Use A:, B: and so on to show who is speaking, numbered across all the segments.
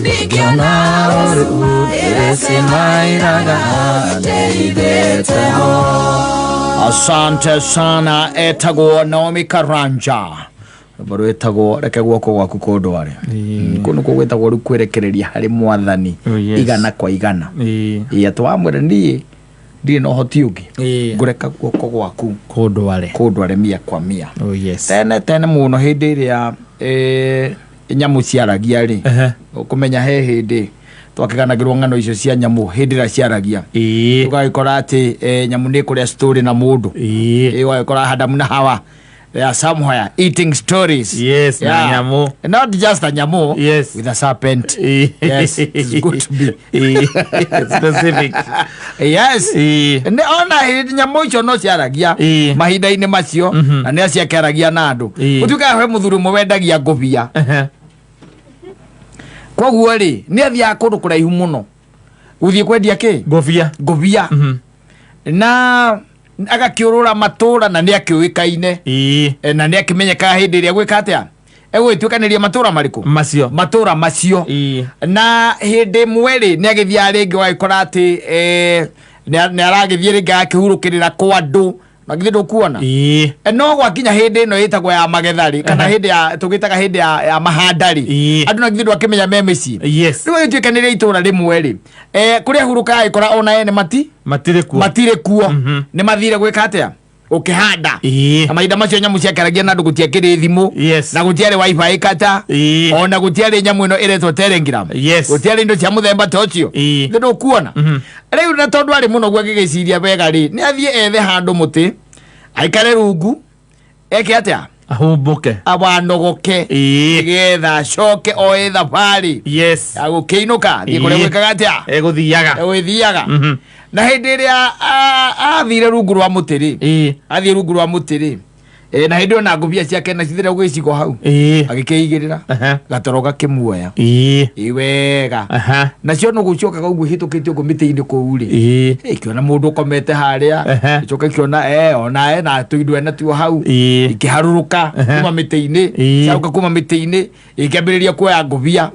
A: Dikiona uru Ese mairaga Deidetemo. Asante sana etagwo Naomi Karanja. Baro etagwo reke gwoko gwaku kodware. Kuno kugwetagwo rukwerekereria hari mwathani igana kwa igana. Ya twamwere ndiye no hoti ugi. Ngureka gwoko gwaku kodware mia kwa mia. Tene muno hindi ria nyamu ciaragia ri. Ukumenya he hindi twakiganagirwo ngano icio cia nyamu hindi ra ciaragia. Tugagikora ati nyamu ni kuria story na mundu. Wagikora Adamu na Hawa. They are somewhere eating stories.
B: Yes, yeah. Nyamu.
A: Not just a nyamu.
B: Yes.
A: With a serpent. Yes, it's good to be
B: specific.
A: Yes. Ne ona nyamu icio no ciaragia mahinda-ini macio na ne ciakeragia na andu. Utuka he muthuru mwendagia ngobia. Koguo ri ne athia kundu kuraihu muno. Uthie kwendia ki? Ngobia. Na agakiurura matura na ni akiuikaine na ni akimenyeka hindi ria gwika atia egwituikaniria matura mariku matura macio na hindi mweri ni agithia ringi waikora ati ni aragithia ringi akihurukirira kwa andu na githu kuona no gwakinya hindi no yitagwo ya magethari kana hindi ya tugitaga hindi ya mahandari andu na githu akimenya memeci riu agituikaniria itura rimwe ri kuria huruka ikora ona ene matire kuo ni mathire gwika atia ukihanda na maida macio nyamu ciakaragia na ndu gutiakiri thimu na gutiare wifi kata ona gutiare nyamu ino iretwo Telegram gutiare indo cia muthemba tocio githu kuona riu na tondu ari muno gwagigiciria wega ri ni athie ethe handu muti aikare rungu eke atia
B: ahumbuke
A: abanogoke getha coke o etha bari agukiinuka thie kure gwikaga atia eguthiaga na hindi ria athire rungu rwa mutiri athie rungu rwa mutiri na hindi ona ngobia ciake na cithire gwicigo hau agikeigirira gatoro gakimuoya iwega nacio no gucoka uguo hitukitio komite-ini kou ri ikiona mundu komete haria icoka ikiona ona na tuindwe na tuo hau ikiharuruka kuma mite-ini ciauka kuma mite-ini ikiambiriria kuoya ngobia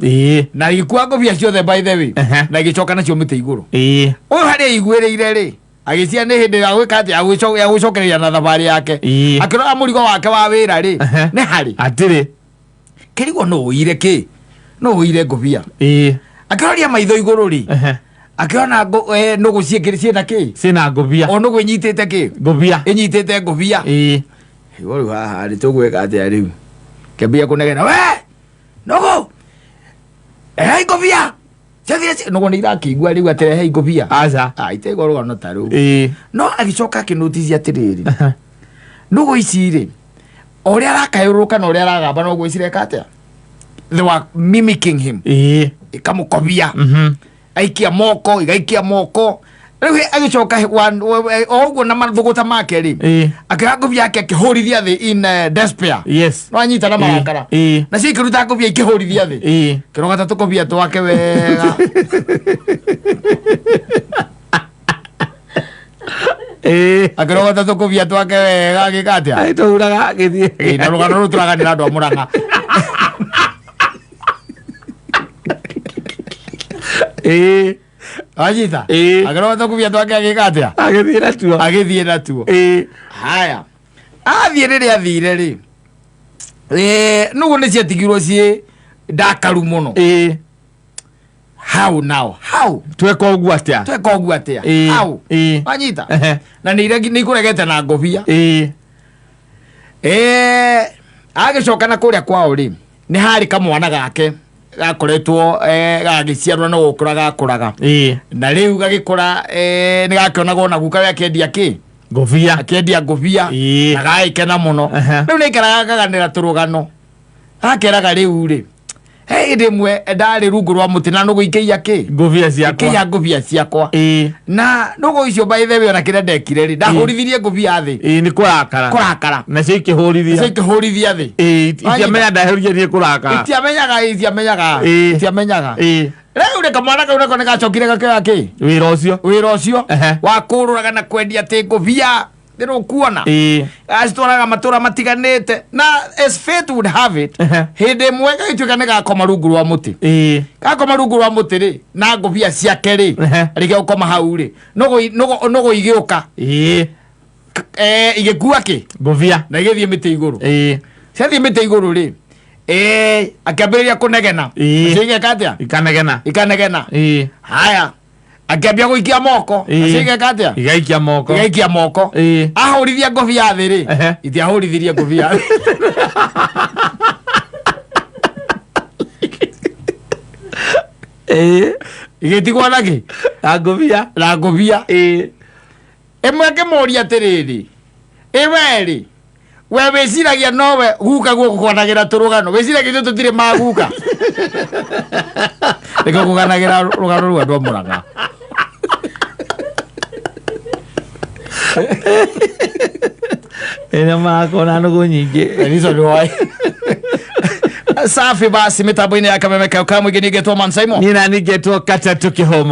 A: na igikua ngobia ciothe by the way na igicoka nacio mite iguru uyu haria igwiriire ri agisia ne hindi ya gwika ati agucokereria na thabari yake akirora murigo wake wa wira ri ne hari
B: atiri
A: kirigo no uire ngobia akiroria maitho iguru ri akiona no guciekirisia na ki
B: sina ngobia
A: ono gwinyitite ki
B: ngobia
A: inyitite ngobia iwo haha ri tugwika ati riu kebia kunegena we nogo ngobia no ni irakigua riu aterehe ngobia
B: aza
A: itego rugano taru no agicoka kinotisi atiriri nugo iciri oria arakayuruka no oria aragamba no gwicireka atia they were mimicking him ikamukobia aikia moko igaikia moko riu agicoka oguo na mathuguta make ri akirangobia yake akihurithia thi in despair no anyita na marakara na cio ikiruta ngobia ikihurithia thi kirogata tukobia twake wega akirogata tukobia twake wega agikatia
B: aituraga githie
A: na rugano ruturaganira andu a Murang'a anyita akirogata tukobia twake agikatia agithie na tuo haya athie riri athire ri nugu ni ciatigirwo cie ndakaru muno how
B: tweka uguo atia
A: how anyita na ni kuregete na ngobia agicoka na kuria kwao ri ni hari kamwana gake gakoretwo gagiciarwo no gukura gakuraga na riu gagikura ni gakionaga na guka akendia ki
B: ngobia
A: akendia ngobia na gaikena muno riu ni ikaraga kaganira turugano akeraga riu ri ndimwe ndari rungu rwa muti na nugu ikiia ki ngobia ciakwa na nugu icio by the way ona kire ndekire ri ndahurithirie ngobia thi
B: ni kurakara na cio ikihurithia thi itiamenya ndahurithia ni kurakara itiamenyaga riu ni kamwana kau nako ni gacokire gakioya ki wira ucio wa kururaga na kwendia ti ngobia
A: ndiro kuona acitwaraga matura matiganite na as fate would have it hindi mwega ituika ni gakoma rungu rwa muti gakoma rungu rwa muti ri na ngobia ciake ri rige ukoma hau ri nogo igiuka igikua ki
B: ngobia
A: na igithie miti iguru ciathie miti iguru ri akiambiriria kunegena cigeka atia ikanegena haya akiambia guikia moko cigeka atia igaikia moko ahurithia ngobia thi ri itiahurithirie ngobia igitigwo naki na ngobia imwe ngimuria atiriri iweri we wiciragia nowe guka guku kwanagira turugano wiciragia tutire maguka reka kuganagira rugano rwa ndo muraga
B: ena makona nugu nyingi
A: nizo niwai safi basi mitambo-ini ya Kameme Kauka mwingine getwo Mansaimo
B: nina nigetwo Katatu Kihomo.